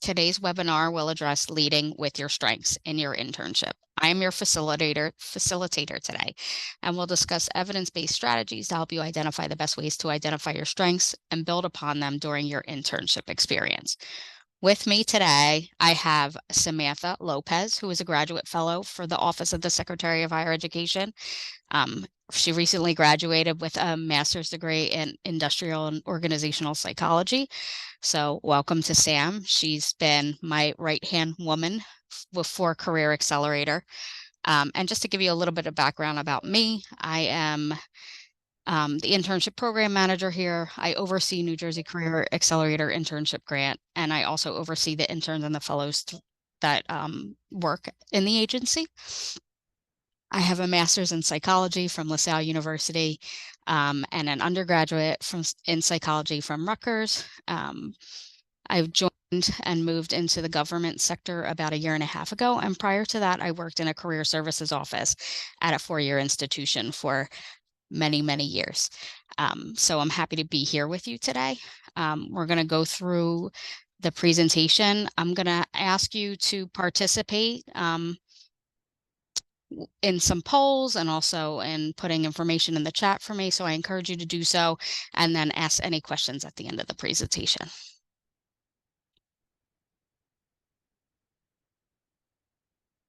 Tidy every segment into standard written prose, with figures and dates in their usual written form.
Today's webinar will address leading with your strengths in your internship. I am your facilitator today, and we'll discuss evidence-based strategies to help you identify the best ways to identify your strengths and build upon them during your internship experience. With me today, I have Samantha Lopez, who is a graduate fellow for the Office of the Secretary of Higher Education. She recently graduated with a master's degree in industrial and organizational psychology. So welcome to Sam. She's been my right-hand woman for Career Accelerator. And just to give you a little bit of background about me, I am the internship program manager here. I oversee New Jersey Career Accelerator internship grant, and I also oversee the interns and the fellows that work in the agency. I have a master's in psychology from LaSalle University and an undergraduate in psychology from Rutgers. I've joined and moved into the government sector about a year and a half ago. And prior to that, I worked in a career services office at a four-year institution for many, many years. So I'm happy to be here with you today. We're going to go through the presentation. I'm going to ask you to participate in some polls and also in putting information in the chat for me. So I encourage you to do so and then ask any questions at the end of the presentation.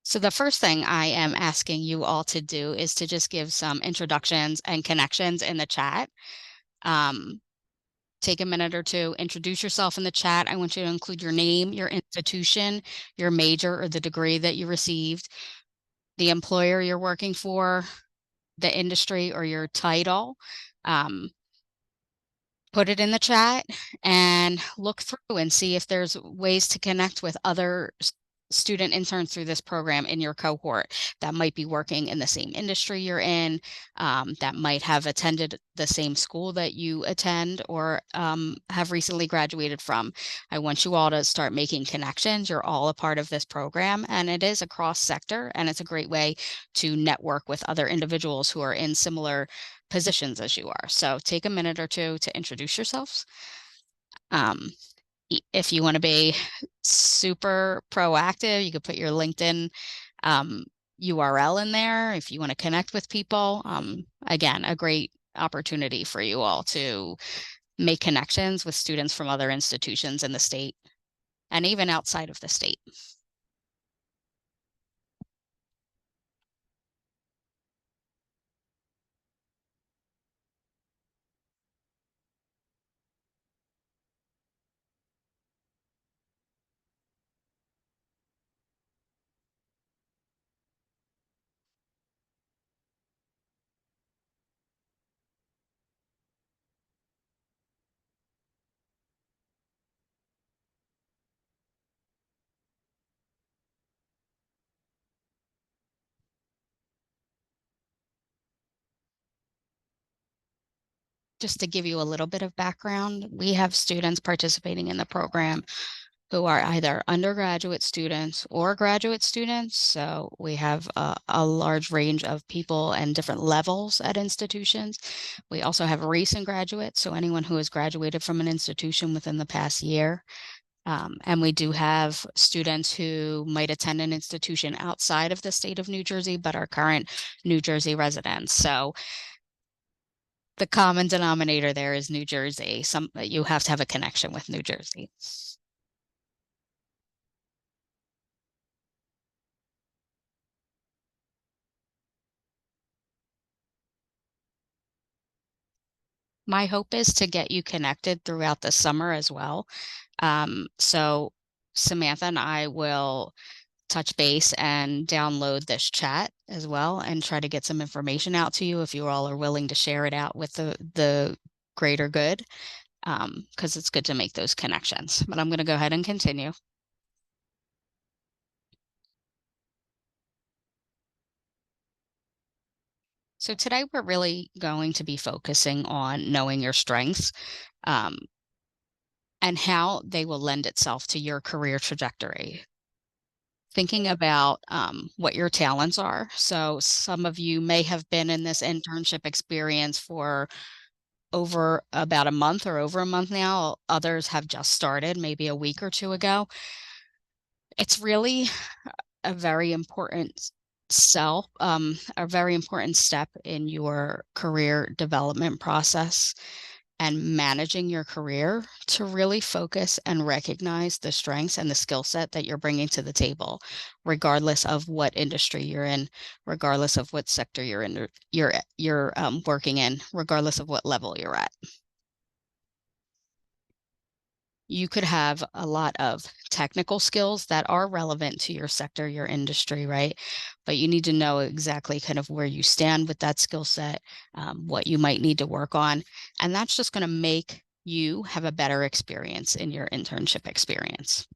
So the first thing I am asking you all to do is to just give some introductions and connections in the chat. Take a minute or two, introduce yourself in the chat. I want you to include your name, your institution, your major or the degree that you received, the employer you're working for, the industry or your title. Put it in the chat and look through and see if there's ways to connect with other student interns through this program in your cohort that might be working in the same industry you're in, that might have attended the same school that you attend or have recently graduated from. I want you all to start making connections. You're all a part of this program, and it is a cross sector, and it's a great way to network with other individuals who are in similar positions as you are. So take a minute or two to introduce yourselves. If you want to be super proactive, you could put your LinkedIn URL in there if you want to connect with people. Again, a great opportunity for you all to make connections with students from other institutions in the state and even outside of the state. Just to give you a little bit of background, we have students participating in the program who are either undergraduate students or graduate students. So we have a large range of people and different levels at institutions. We also have recent graduates, so anyone who has graduated from an institution within the past year. And we do have students who might attend an institution outside of the state of New Jersey, but are current New Jersey residents. So the common denominator there is New Jersey. You have to have a connection with New Jersey. My hope is to get you connected throughout the summer as well. So Samantha and I will touch base and download this chat as well and try to get some information out to you if you all are willing to share it out with the greater good, because it's good to make those connections. But I'm going to go ahead and continue. So today we're really going to be focusing on knowing your strengths and how they will lend itself to your career trajectory. Thinking about what your talents are. So some of you may have been in this internship experience for over about a month or over a month now. Others have just started maybe a week or two ago. It's really a very important a very important step in your career development process and managing your career to really focus and recognize the strengths and the skill set that you're bringing to the table, regardless of what industry you're in, regardless of what sector you're working in, regardless of what level you're at. You could have a lot of technical skills that are relevant to your sector, your industry, right? But you need to know exactly kind of where you stand with that skill set, what you might need to work on. And that's just going to make you have a better experience in your internship experience.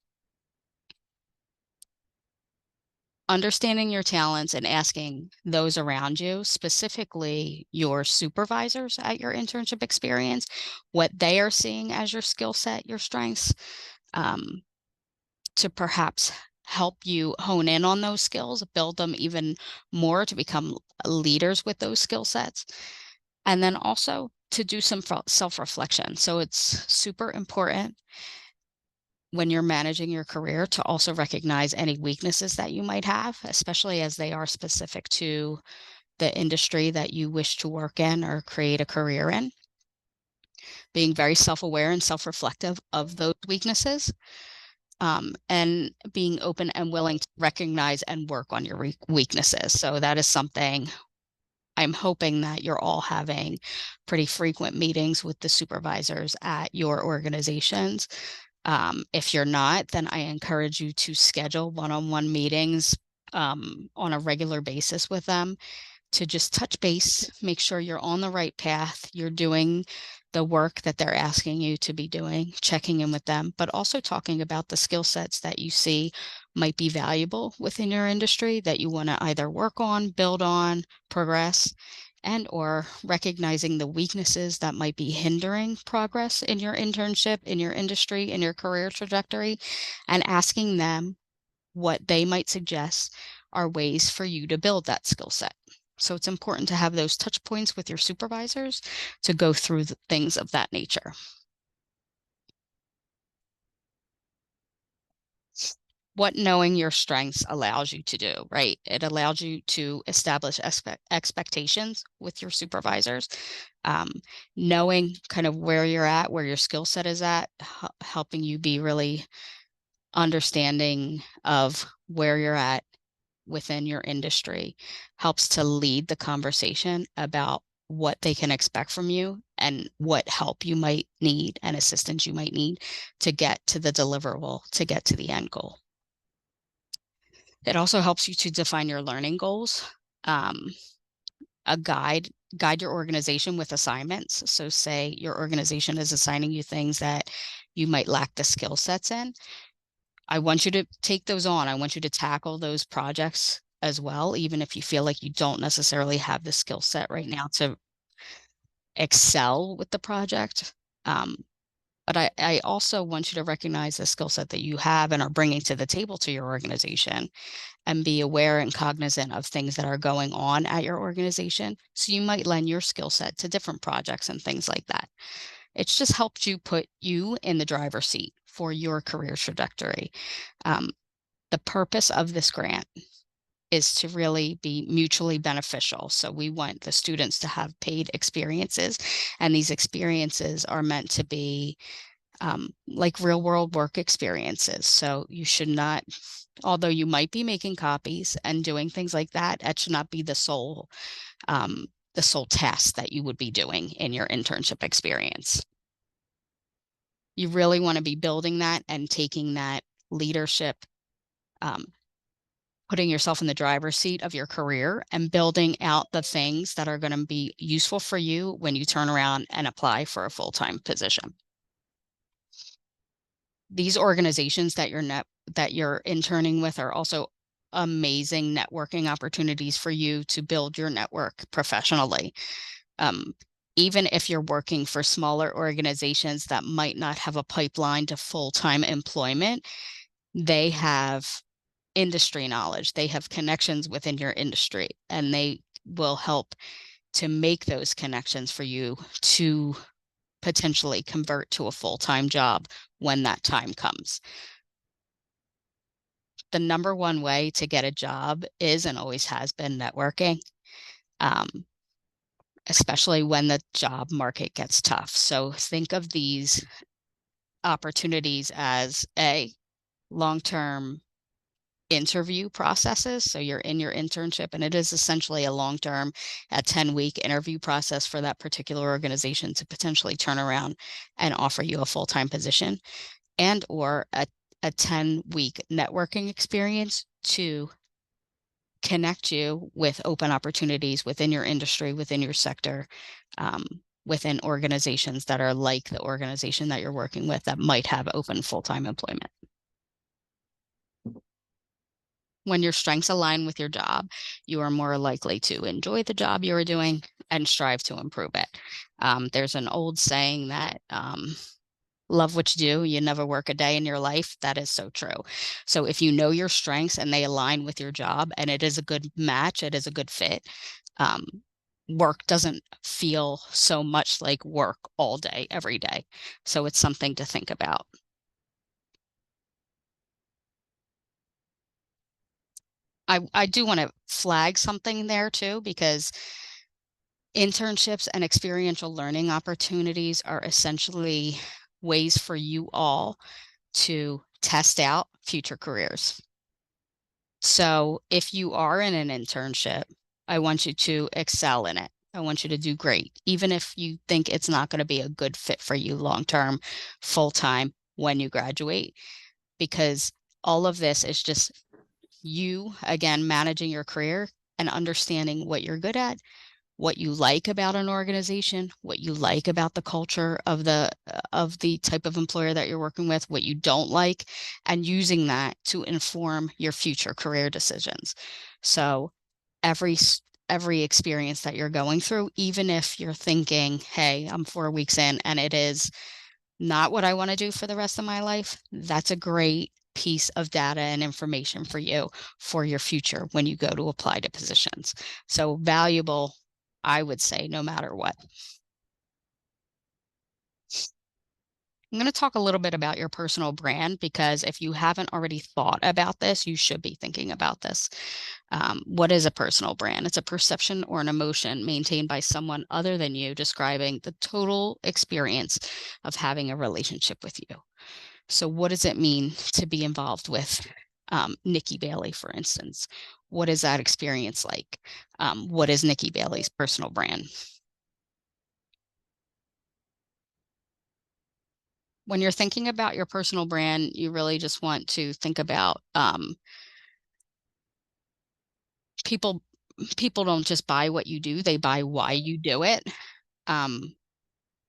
Understanding your talents and asking those around you, specifically your supervisors at your internship experience, what they are seeing as your skill set, your strengths, um, to perhaps help you hone in on those skills, build them even more to become leaders with those skill sets. And then also to do some self-reflection. So it's super important when you're managing your career to also recognize any weaknesses that you might have, especially as they are specific to the industry that you wish to work in or create a career in. Being very self-aware and self-reflective of those weaknesses, and being open and willing to recognize and work on your weaknesses. So that is something I'm hoping that you're all having pretty frequent meetings with the supervisors at your organizations. If you're not, then I encourage you to schedule one-on-one meetings on a regular basis with them to just touch base, make sure you're on the right path, you're doing the work that they're asking you to be doing, checking in with them, but also talking about the skill sets that you see might be valuable within your industry that you want to either work on, build on, progress, and or recognizing the weaknesses that might be hindering progress in your internship, in your industry, in your career trajectory, and asking them what they might suggest are ways for you to build that skill set. So it's important to have those touch points with your supervisors to go through the things of that nature. What knowing your strengths allows you to do, right? It allows you to establish expectations with your supervisors, um, knowing kind of where you're at, where your skill set is at, helping you be really understanding of where you're at within your industry, helps to lead the conversation about what they can expect from you and what help you might need and assistance you might need to get to the deliverable, to get to the end goal. It also helps you to define your learning goals. A guide your organization with assignments. So say your organization is assigning you things that you might lack the skill sets in. I want you to take those on. I want you to tackle those projects as well, even if you feel like you don't necessarily have the skill set right now to excel with the project. But I also want you to recognize the skill set that you have and are bringing to the table to your organization and be aware and cognizant of things that are going on at your organization. So you might lend your skill set to different projects and things like that. It's just helped you put you in the driver's seat for your career trajectory. The purpose of this grant is to really be mutually beneficial. So we want the students to have paid experiences, and these experiences are meant to be like real world work experiences. So you should not, although you might be making copies and doing things like that, that should not be the sole task that you would be doing in your internship experience. You really want to be building that and taking that leadership, putting yourself in the driver's seat of your career and building out the things that are going to be useful for you when you turn around and apply for a full-time position. These organizations that you're interning with are also amazing networking opportunities for you to build your network professionally. Even if you're working for smaller organizations that might not have a pipeline to full-time employment, they have industry knowledge, they have connections within your industry, and they will help to make those connections for you to potentially convert to a full-time job when that time comes. the number one way to get a job is and always has been networking, especially when the job market gets tough. So think of these opportunities as a long-term interview processes. So you're in your internship, and it is essentially a long-term, a 10-week interview process for that particular organization to potentially turn around and offer you a full-time position, and or a 10-week networking experience to connect you with open opportunities within your industry, within your sector, within organizations that are like the organization that you're working with that might have open full-time employment. When your strengths align with your job, you are more likely to enjoy the job you are doing and strive to improve it. There's an old saying that love what you do, you never work a day in your life. That is so true. So if you know your strengths and they align with your job and it is a good match, it is a good fit, work doesn't feel so much like work all day, every day. So it's something to think about. I do want to flag something there too, because internships and experiential learning opportunities are essentially ways for you all to test out future careers. So if you are in an internship, I want you to excel in it. I want you to do great, even if you think it's not going to be a good fit for you long-term, full-time when you graduate, because all of this is just you, again, managing your career and understanding what you're good at, what you like about an organization, what you like about the culture of the type of employer that you're working with, what you don't like, and using that to inform your future career decisions. So every experience that you're going through, even if you're thinking, hey, I'm 4 weeks in and it is not what I want to do for the rest of my life, that's a great piece of data and information for you for your future when you go to apply to positions. So valuable, I would say, no matter what. I'm going to talk a little bit about your personal brand, because if you haven't already thought about this, you should be thinking about this. What is a personal brand? It's a perception or an emotion maintained by someone other than you, describing the total experience of having a relationship with you. So what does it mean to be involved with Nikki Bailey, for instance? What is that experience like? What is Nikki Bailey's personal brand? When you're thinking about your personal brand, you really just want to think about people don't just buy what you do, they buy why you do it.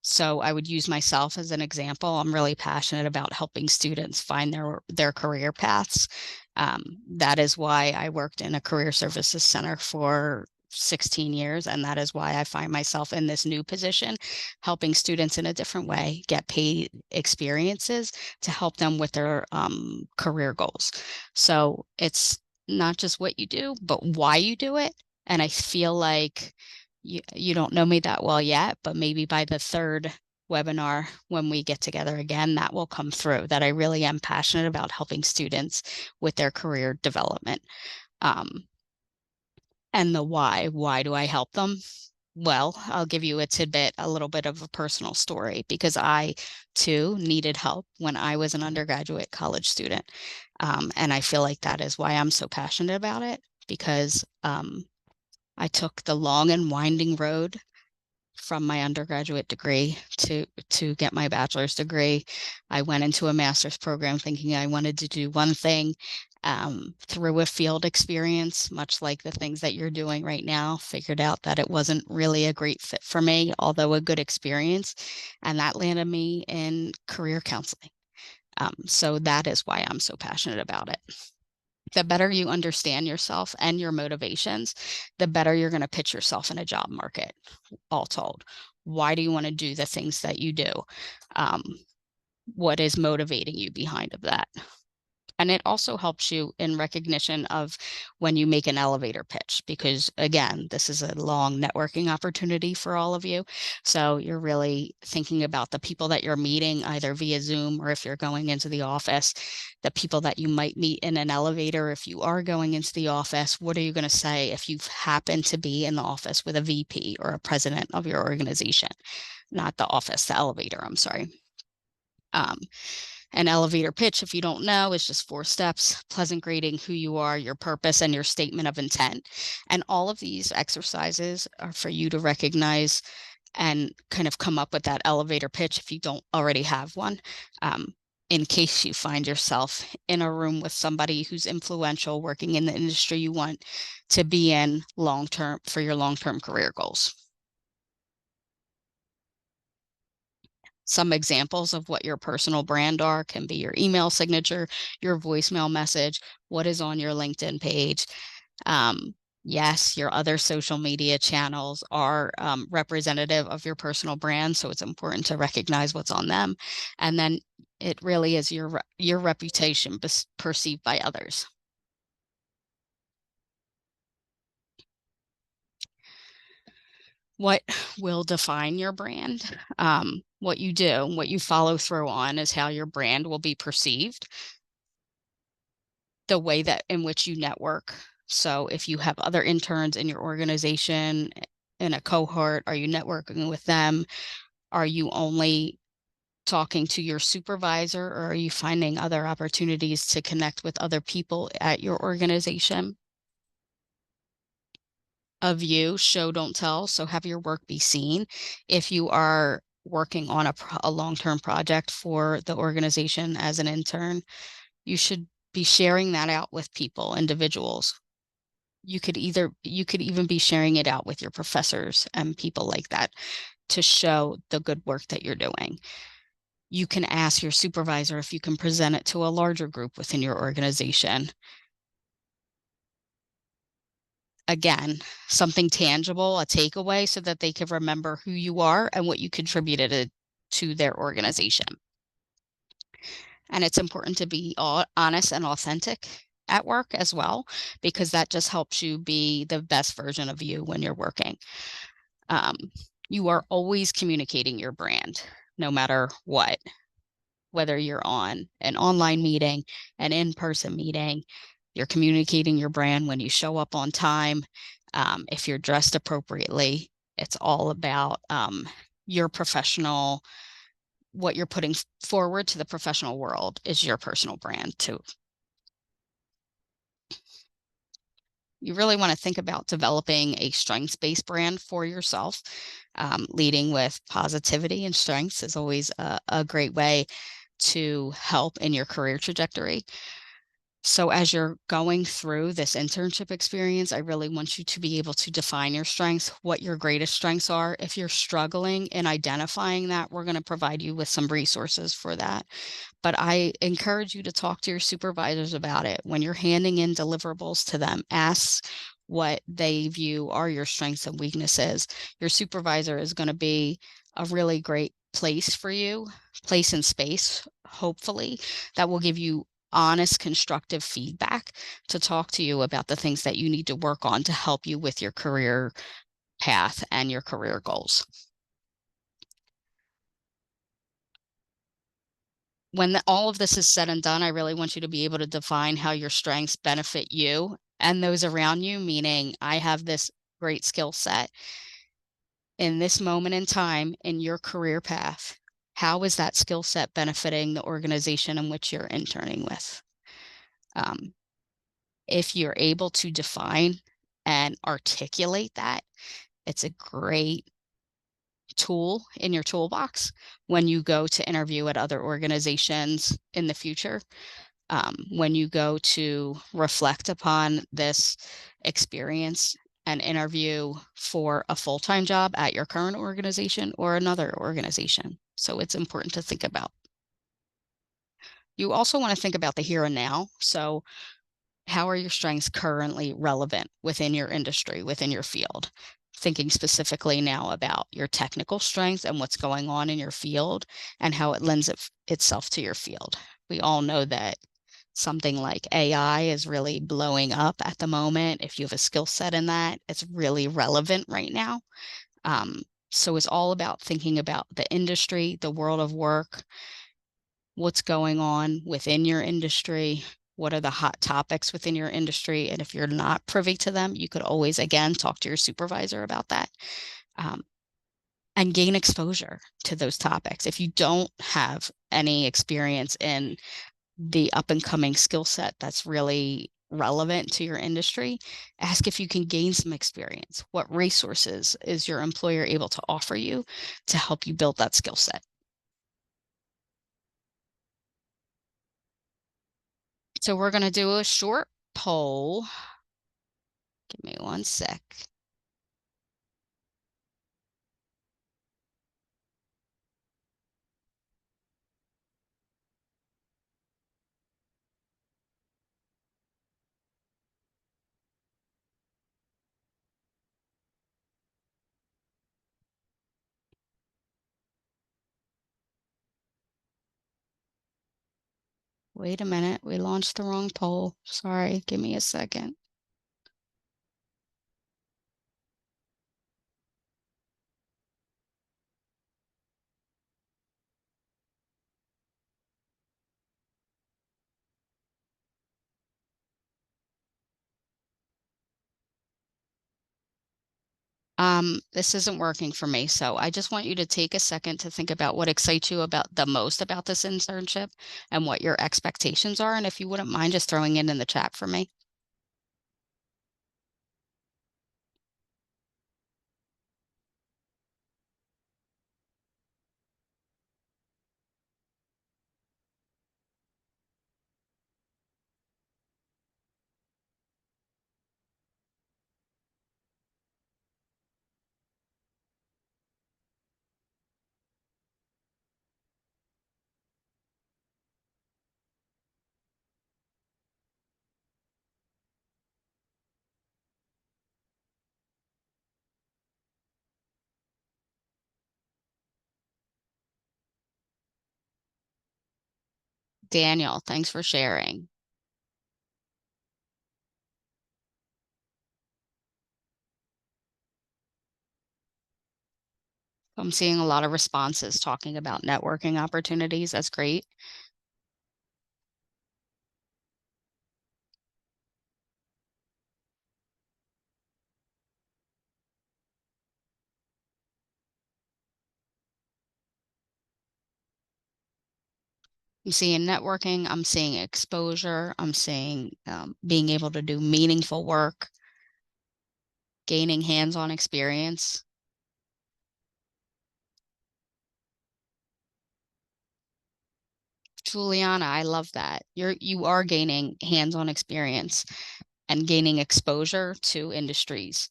So I would use myself as an example. I'm really passionate about helping students find their career paths. That is why I worked in a career services center for 16 years. And that is why I find myself in this new position, helping students in a different way get paid experiences to help them with their career goals. So it's not just what you do, but why you do it. And I feel like you don't know me that well yet, but maybe by the third webinar, when we get together again, that will come through, that I really am passionate about helping students with their career development. And the why do I help them? Well, I'll give you a tidbit, a little bit of a personal story, because I too needed help when I was an undergraduate college student. And I feel like that is why I'm so passionate about it, because I took the long and winding road from my undergraduate degree to get my bachelor's degree. I went into a master's program thinking I wanted to do one thing. Through a field experience, much like the things that you're doing right now, figured out that it wasn't really a great fit for me, although a good experience. And that landed me in career counseling. So that is why I'm so passionate about it. The better you understand yourself and your motivations, the better you're going to pitch yourself in a job market, all told. Why do you want to do the things that you do? What is motivating you behind of that? And it also helps you in recognition of when you make an elevator pitch, because again, this is a long networking opportunity for all of you. So you're really thinking about the people that you're meeting either via Zoom or if you're going into the office, the people that you might meet in an elevator. If you are going into the office, what are you going to say if you happen to be in the office with a VP or a president of your organization? Not the office, the elevator, I'm sorry. An elevator pitch, if you don't know, is just 4 steps: pleasant greeting, who you are, your purpose, and your statement of intent. And all of these exercises are for you to recognize and kind of come up with that elevator pitch if you don't already have one. In case you find yourself in a room with somebody who's influential, working in the industry you want to be in long-term for your long-term career goals. Some examples of what your personal brand are can be your email signature, your voicemail message, what is on your LinkedIn page. Yes, your other social media channels are representative of your personal brand, so it's important to recognize what's on them. And then it really is your reputation perceived by others. What will define your brand? What you do, what you follow through on is how your brand will be perceived. The way that in which you network. So if you have other interns in your organization in a cohort, are you networking with them? Are you only talking to your supervisor, or are you finding other opportunities to connect with other people at your organization? Of you, show, don't tell. So have your work be seen. If you are working on a long-term project for the organization as an intern, you should be sharing that out with people, individuals. You could even be sharing it out with your professors and people like that to show the good work that you're doing. You can ask your supervisor if you can present it to a larger group within your organization. Again, something tangible, a takeaway, so that they can remember who you are and what you contributed to their organization. And it's important to be honest and authentic at work as well, because that just helps you be the best version of you when you're working. You are always communicating your brand, no matter what, whether you're on an online meeting, an in-person meeting, you're communicating your brand when you show up on time. If you're dressed appropriately, it's all about your professional, what you're putting forward to the professional world is your personal brand too. You really want to think about developing a strengths-based brand for yourself. Leading with positivity and strengths is always a great way to help in your career trajectory. So as you're going through this internship experience, I really want you to be able to define your strengths, what your greatest strengths are. If you're struggling in identifying that, we're going to provide you with some resources for that. But I encourage you to talk to your supervisors about it. When you're handing in deliverables to them, ask what they view are your strengths and weaknesses. Your supervisor is going to be a really great place for you, place and space, hopefully, that will give you honest, constructive feedback to talk to you about the things that you need to work on to help you with your career path and your career goals. When all of this is said and done, I really want you to be able to define how your strengths benefit you and those around you, meaning I have this great skill set in this moment in time in your career path. How is that skill set benefiting the organization in which you're interning with? If you're able to define and articulate that, it's a great tool in your toolbox when you go to interview at other organizations in the future. When you go to reflect upon this experience and interview for a full-time job at your current organization or another organization. So it's important to think about. You also want to think about the here and now. So how are your strengths currently relevant within your industry, within your field? Thinking specifically now about your technical strengths and what's going on in your field and how it lends itself to your field. We all know that something like AI is really blowing up at the moment. If you have a skill set in that, it's really relevant right now. So it's all about thinking about the industry, the world of work, what's going on within your industry, what are the hot topics within your industry. And if you're not privy to them, you could always, again, talk to your supervisor about that. And gain exposure to those topics. If you don't have any experience in the up and coming skill set that's really relevant to your industry, ask if you can gain some experience. What resources is your employer able to offer you to help you build that skill set? So we're going to do a short poll. Give me one sec. Wait a minute, we launched the wrong poll. Sorry, give me a second. This isn't working for me, so I just want you to take a second to think about what excites you about the most about this internship and what your expectations are. And if you wouldn't mind just throwing it in the chat for me. Daniel, thanks for sharing. I'm seeing a lot of responses talking about networking opportunities. That's great. I'm seeing networking, I'm seeing exposure, I'm seeing being able to do meaningful work, gaining hands-on experience. Juliana, I love that. You are gaining hands-on experience and gaining exposure to industries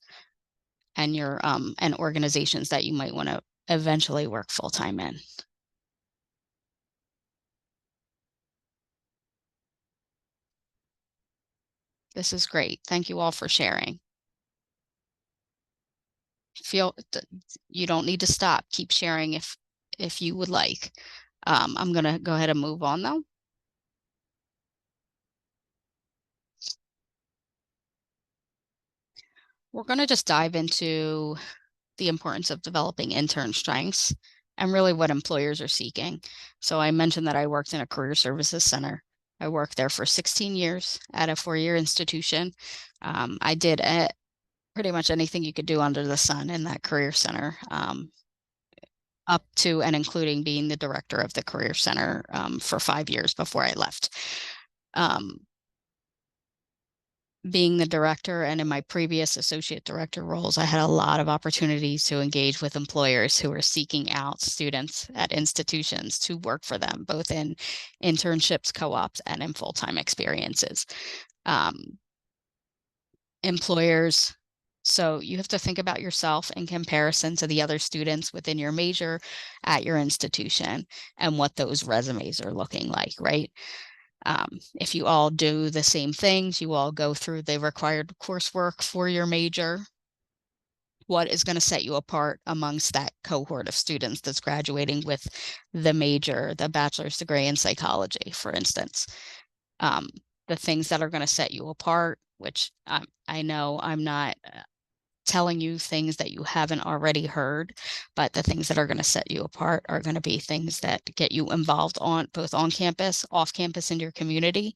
and your and organizations that you might want to eventually work full-time in. This is great. Thank you all for sharing. You don't need to stop. Keep sharing if you would like. I'm going to go ahead and move on though. We're going to just dive into the importance of developing intern strengths and really what employers are seeking. So I mentioned that I worked in a career services center. I worked there for 16 years at a 4-year institution. I did pretty much anything you could do under the sun in that career center, up to and including being the director of the career center for 5 years before I left. Being the director and in my previous associate director roles, I had a lot of opportunities to engage with employers who were seeking out students at institutions to work for them, both in internships, co-ops, and in full-time experiences. Employers, so you have to think about yourself in comparison to the other students within your major at your institution and what those resumes are looking like, right? If you all do the same things, you all go through the required coursework for your major, what is going to set you apart amongst that cohort of students that's graduating with the major, the bachelor's degree in psychology, for instance? The things that are going to set you apart, which I know I'm not telling you things that you haven't already heard, but the things that are going to set you apart are going to be things that get you involved on both on campus, off campus, in your community,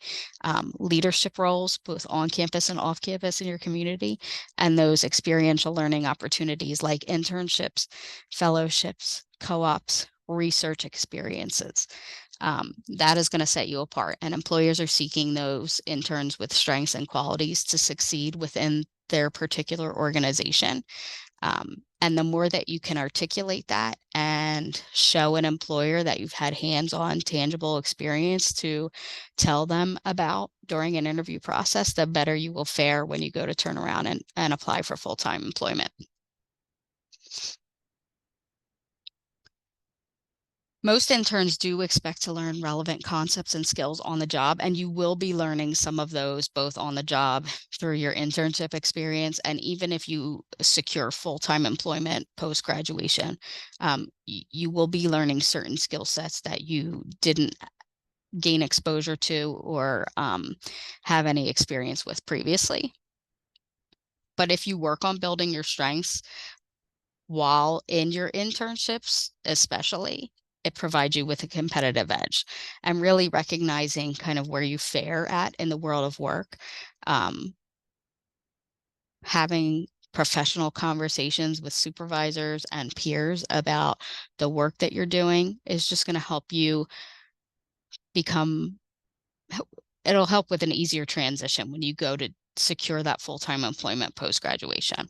leadership roles, both on campus and off campus in your community, and those experiential learning opportunities like internships, fellowships, co-ops, research experiences. That is going to set you apart. And employers are seeking those interns with strengths and qualities to succeed within their particular organization. And the more that you can articulate that and show an employer that you've had hands-on, tangible experience to tell them about during an interview process, the better you will fare when you go to turn around and apply for full-time employment. Most interns do expect to learn relevant concepts and skills on the job, and you will be learning some of those both on the job through your internship experience, and even if you secure full-time employment post-graduation, you will be learning certain skill sets that you didn't gain exposure to or have any experience with previously. But if you work on building your strengths while in your internships, especially, it provides you with a competitive edge, and really recognizing kind of where you fare at in the world of work. Having professional conversations with supervisors and peers about the work that you're doing is just going to help you become, it'll help with an easier transition when you go to secure that full-time employment post-graduation.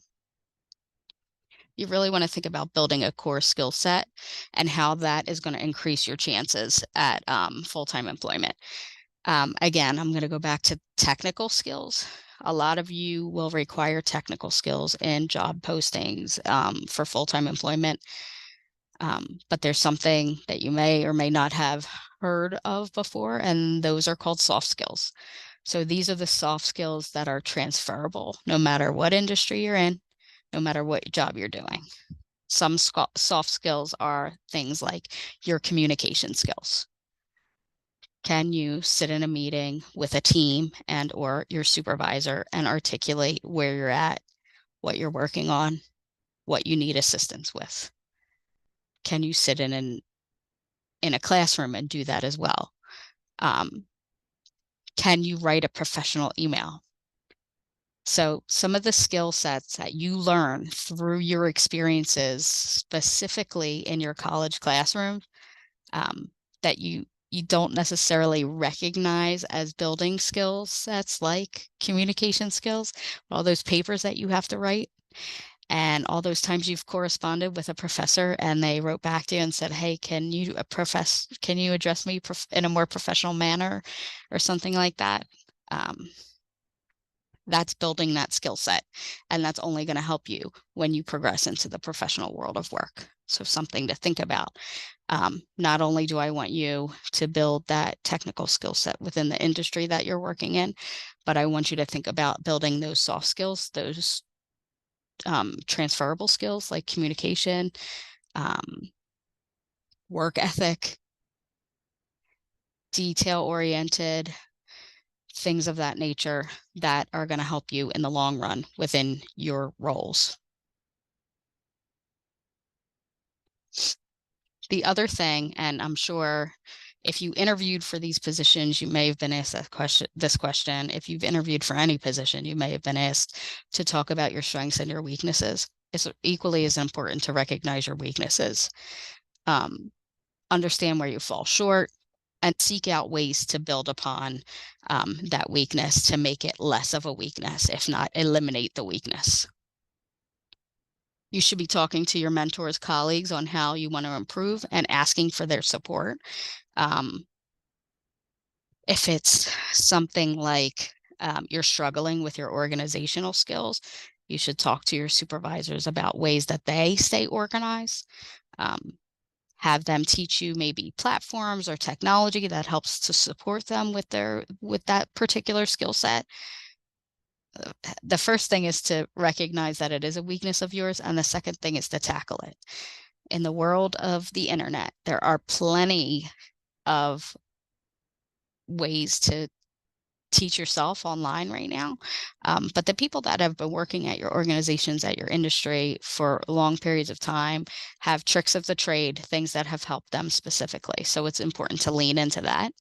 You really want to think about building a core skill set and how that is going to increase your chances at full-time employment. Again, I'm going to go back to technical skills. A lot of you will require technical skills in job postings for full-time employment. But there's something that you may or may not have heard of before, and those are called soft skills. So these are the soft skills that are transferable no matter what industry you're in, no matter what job you're doing. Some soft skills are things like your communication skills. Can you sit in a meeting with a team and or your supervisor and articulate where you're at, what you're working on, what you need assistance with? Can you sit in a classroom and do that as well? Can you write a professional email? So some of the skill sets that you learn through your experiences, specifically in your college classroom, that you don't necessarily recognize as building skill sets like communication skills, all those papers that you have to write, and all those times you've corresponded with a professor and they wrote back to you and said, hey, can you address me in a more professional manner or something like that? That's building that skill set, and that's only going to help you when you progress into the professional world of work. So something to think about. Not only do I want you to build that technical skill set within the industry that you're working in, but I want you to think about building those soft skills, those transferable skills like communication, work ethic, detail-oriented, things of that nature that are going to help you in the long run within your roles. The other thing, and I'm sure if you interviewed for these positions, you may have been asked this question. If you've interviewed for any position, you may have been asked to talk about your strengths and your weaknesses. It's equally as important to recognize your weaknesses, understand where you fall short, and seek out ways to build upon that weakness to make it less of a weakness, if not eliminate the weakness. You should be talking to your mentors, colleagues on how you want to improve and asking for their support. If it's something like you're struggling with your organizational skills, you should talk to your supervisors about ways that they stay organized. Have them teach you maybe platforms or technology that helps to support them with that particular skill set. The first thing is to recognize that it is a weakness of yours, and the second thing is to tackle it. In the world of the internet, there are plenty of ways to teach yourself online right now. But the people that have been working at your organizations, at your industry for long periods of time have tricks of the trade, things that have helped them specifically. So it's important to lean into that.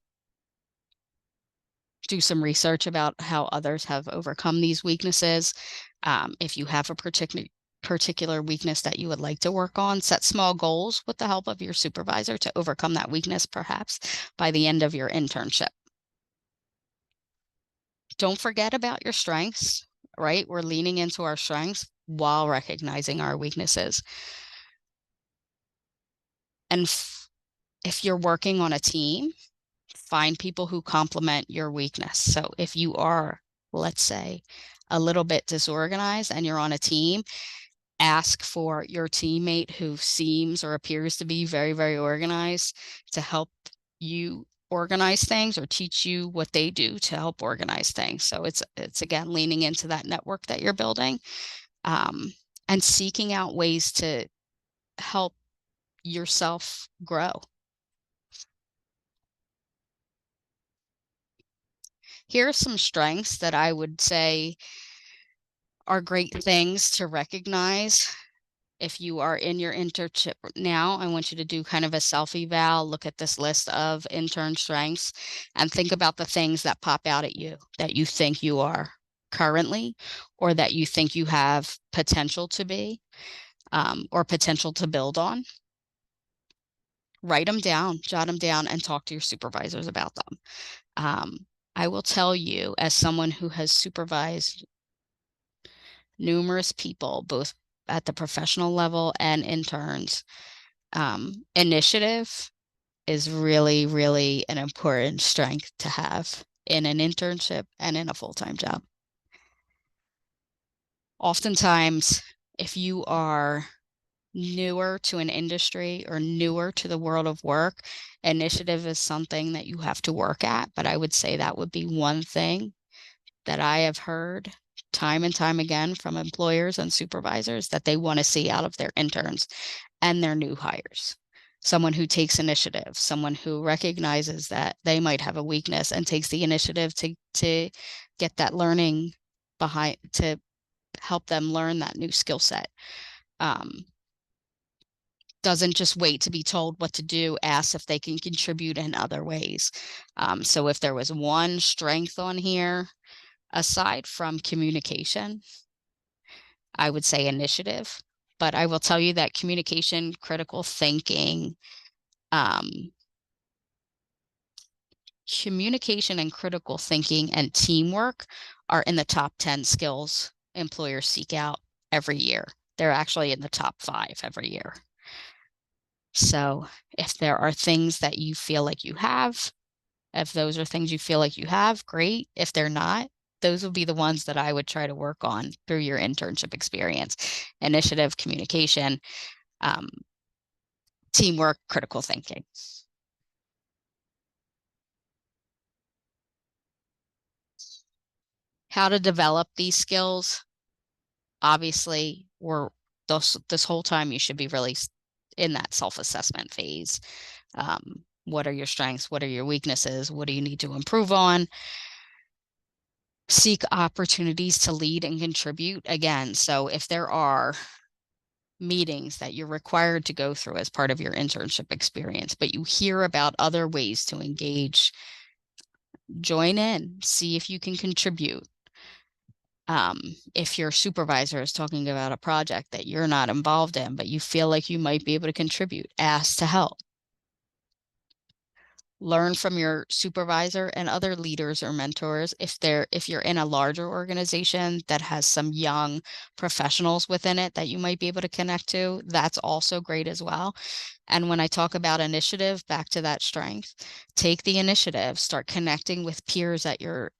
Do some research about how others have overcome these weaknesses. If you have a particular weakness that you would like to work on, set small goals with the help of your supervisor to overcome that weakness, perhaps by the end of your internship. Don't forget about your strengths, right? We're leaning into our strengths while recognizing our weaknesses. And if you're working on a team, find people who complement your weakness. So if you are, let's say, a little bit disorganized and you're on a team, ask for your teammate who seems or appears to be very, very organized to help you organize things or teach you what they do to help organize things. So it's again leaning into that network that you're building, and seeking out ways to help yourself grow. Here are some strengths that I would say are great things to recognize. If you are in your internship now, I want you to do kind of a self-eval, look at this list of intern strengths and think about the things that pop out at you that you think you are currently, or that you think you have potential to be, or potential to build on. Write them down, jot them down, and talk to your supervisors about them. I will tell you, as someone who has supervised numerous people, both at the professional level and interns, initiative is really, really an important strength to have in an internship and in a full-time job. Oftentimes, if you are newer to an industry or newer to the world of work, initiative is something that you have to work at. But I would say that would be one thing that I have heard time and time again from employers and supervisors that they want to see out of their interns and their new hires. Someone who takes initiative, someone who recognizes that they might have a weakness and takes the initiative to get that learning behind, to help them learn that new skill set. Doesn't just wait to be told what to do, asks if they can contribute in other ways. So if there was one strength on here, aside from communication, I would say initiative. But I will tell you that communication, critical thinking, communication and critical thinking and teamwork are in the top 10 skills employers seek out every year. They're actually in the top 5 every year. So if there are things that you feel like you have, if those are things you feel like you have, great. If they're not, those would be the ones that I would try to work on through your internship experience: initiative, communication, teamwork, critical thinking. How to develop these skills? Obviously, this whole time you should be really in that self-assessment phase. What are your strengths? What are your weaknesses? What do you need to improve on? Seek opportunities to lead and contribute again. So if there are meetings that you're required to go through as part of your internship experience, but you hear about other ways to engage, join in, see if you can contribute. If your supervisor is talking about a project that you're not involved in, but you feel like you might be able to contribute, ask to help. Learn from your supervisor and other leaders or mentors. If you're in a larger organization that has some young professionals within it that you might be able to connect to, that's also great as well. And when I talk about initiative, back to that strength, take the initiative, start connecting with peers at your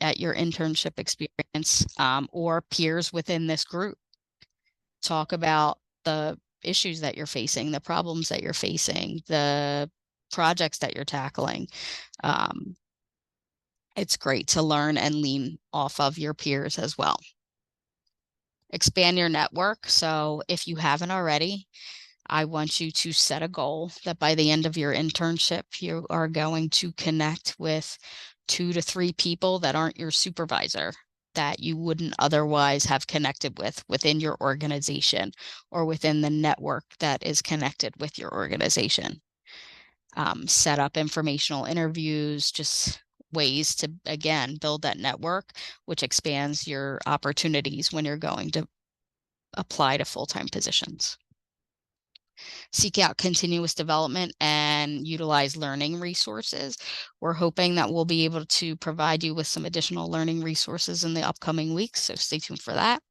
internship experience, or peers within this group. Talk about the issues that you're facing, the problems that you're facing, the projects that you're tackling. It's great to learn and lean off of your peers as well. Expand your network. So if you haven't already, I want you to set a goal that by the end of your internship, you are going to connect with 2 to 3 people that aren't your supervisor, that you wouldn't otherwise have connected with within your organization or within the network that is connected with your organization. Set up informational interviews, just ways to, again, build that network, which expands your opportunities when you're going to apply to full-time positions. Seek out continuous development and utilize learning resources. We're hoping that we'll be able to provide you with some additional learning resources in the upcoming weeks, so stay tuned for that.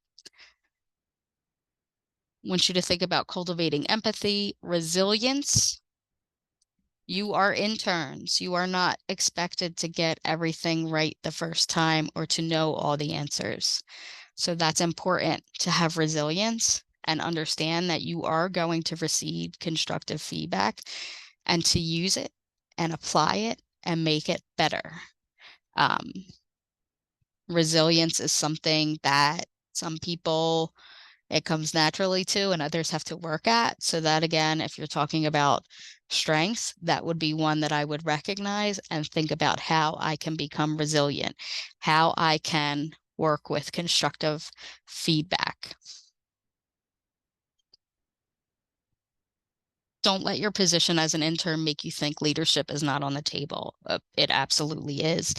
I want you to think about cultivating empathy, resilience. You are interns. You are not expected to get everything right the first time or to know all the answers. So that's important to have resilience and understand that you are going to receive constructive feedback and to use it and apply it and make it better. Resilience is something that some people, it comes naturally to, and others have to work at. So that, again, if you're talking about strengths, that would be one that I would recognize and think about how I can become resilient, how I can work with constructive feedback. Don't let your position as an intern make you think leadership is not on the table. It absolutely is.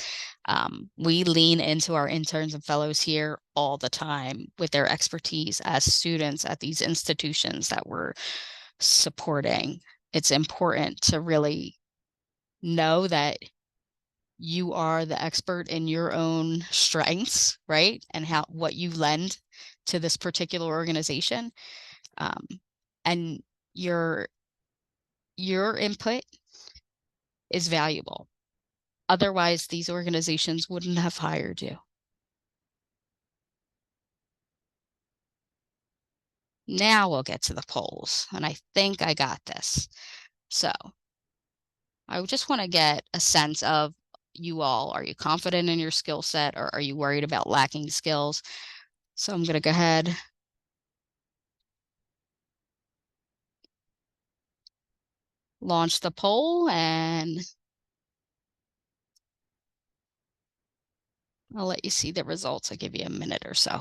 We lean into our interns and fellows here all the time with their expertise as students at these institutions that we're supporting. It's important to really know that you are the expert in your own strengths, right? And what you lend to this particular organization. And your input is valuable. Otherwise, these organizations wouldn't have hired you. Now we'll get to the polls, and I think I got this. So I just want to get a sense of you all. Are you confident in your skill set, or are you worried about lacking skills? So I'm going to go ahead. Launch the poll, and I'll let you see the results. I'll give you a minute or so.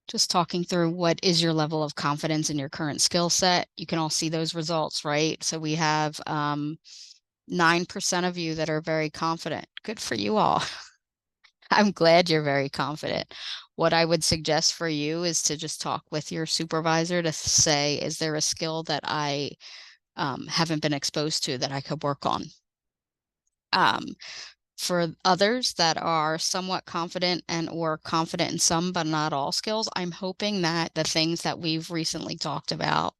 Just talking through what is your level of confidence in your current skill set. You can all see those results, right? So we have 9% of you that are very confident. Good for you all. I'm glad you're very confident. What I would suggest for you is to just talk with your supervisor to say, is there a skill that I haven't been exposed to that I could work on? For others that are somewhat confident and or confident in some but not all skills, I'm hoping that the things that we've recently talked about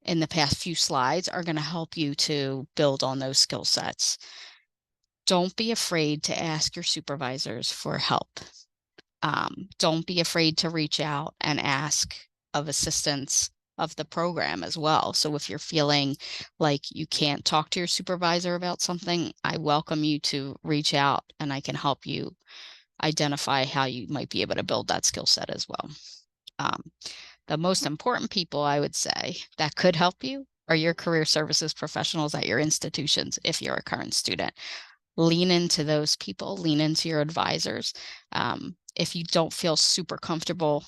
in the past few slides are going to help you to build on those skill sets. Don't be afraid to ask your supervisors for help. Don't be afraid to reach out and ask of assistance of the program as well. So if you're feeling like you can't talk to your supervisor about something, I welcome you to reach out and I can help you identify how you might be able to build that skill set as well. The most important people, I would say, that could help you are your career services professionals at your institutions if you're a current student. Lean into those people, lean into your advisors. If you don't feel super comfortable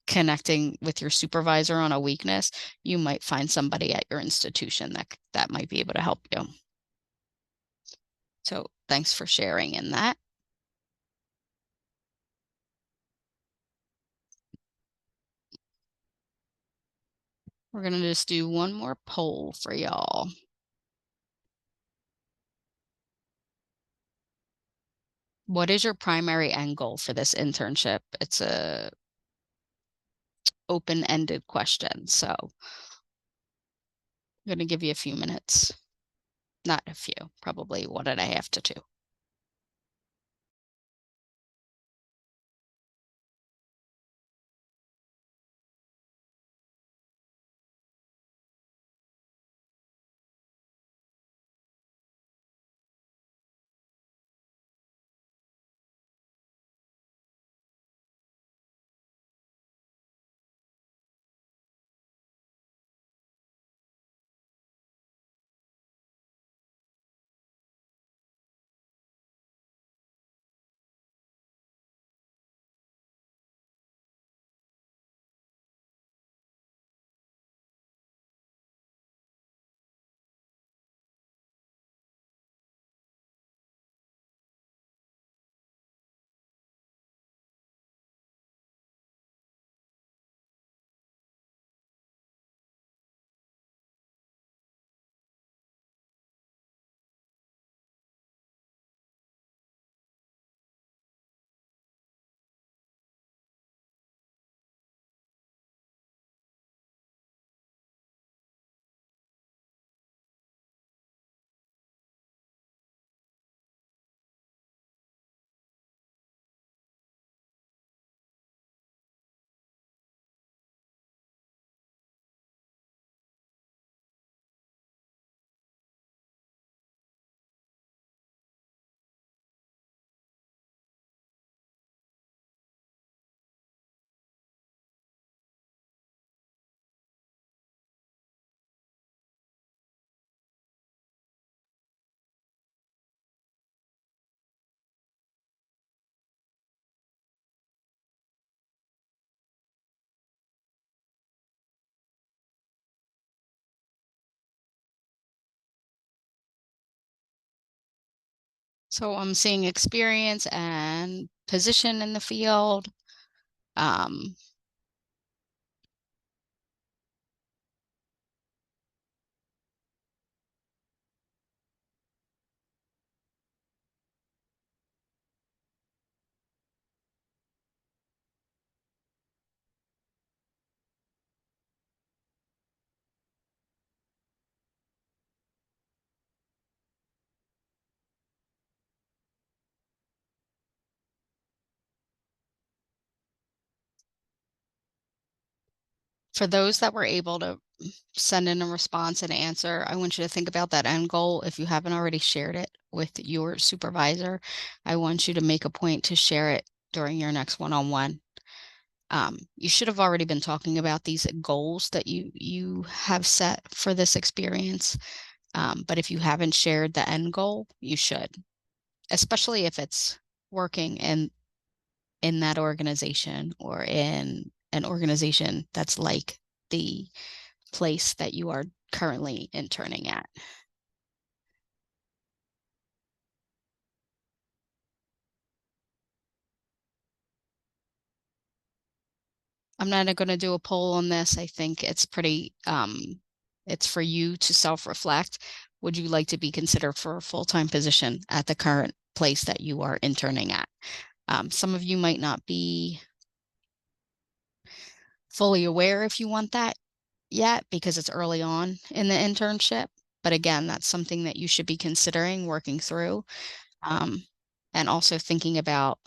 connecting with your supervisor on a weakness, you might find somebody at your institution that might be able to help you. So thanks for sharing in that. We're going to just do one more poll for y'all. What is your primary end goal for this internship? It's a open-ended question. So I'm going to give you a few minutes. Not a few, probably 1.5 to 2. So I'm seeing experience and position in the field. For those that were able to send in a response and answer, I want you to think about that end goal. If you haven't already shared it with your supervisor, I want you to make a point to share it during your next one-on-one. You should have already been talking about these goals that you have set for this experience. But if you haven't shared the end goal, you should, especially if it's working in that organization or in an organization that's like the place that you are currently interning at. I'm not going to do a poll on this. I think it's pretty, it's for you to self-reflect. Would you like to be considered for a full-time position at the current place that you are interning at? Some of you might not be fully aware if you want that yet because it's early on in the internship. But again, that's something that you should be considering working through, and also thinking about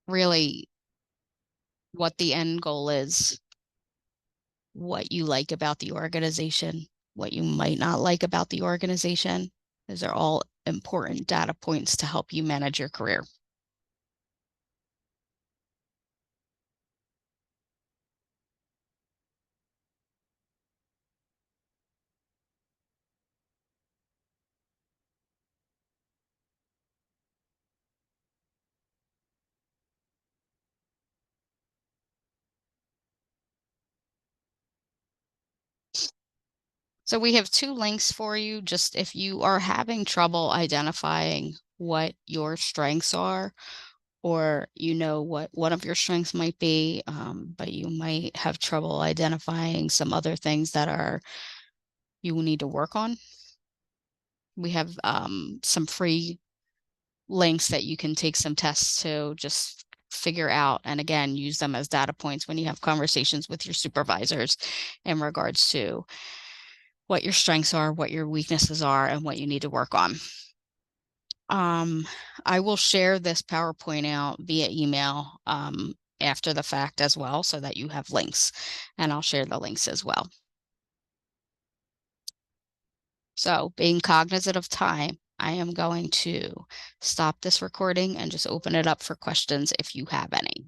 really what the end goal is, what you like about the organization, what you might not like about the organization. Those are all important data points to help you manage your career. So we have 2 links for you, just if you are having trouble identifying what your strengths are, or you know what one of your strengths might be, but you might have trouble identifying some other things that are you will need to work on. We have some free links that you can take some tests to just figure out, and again, use them as data points when you have conversations with your supervisors in regards to what your strengths are, what your weaknesses are, and what you need to work on. I will share this PowerPoint out via email after the fact as well, so that you have links, and I'll share the links as well. So being cognizant of time, I am going to stop this recording and just open it up for questions if you have any.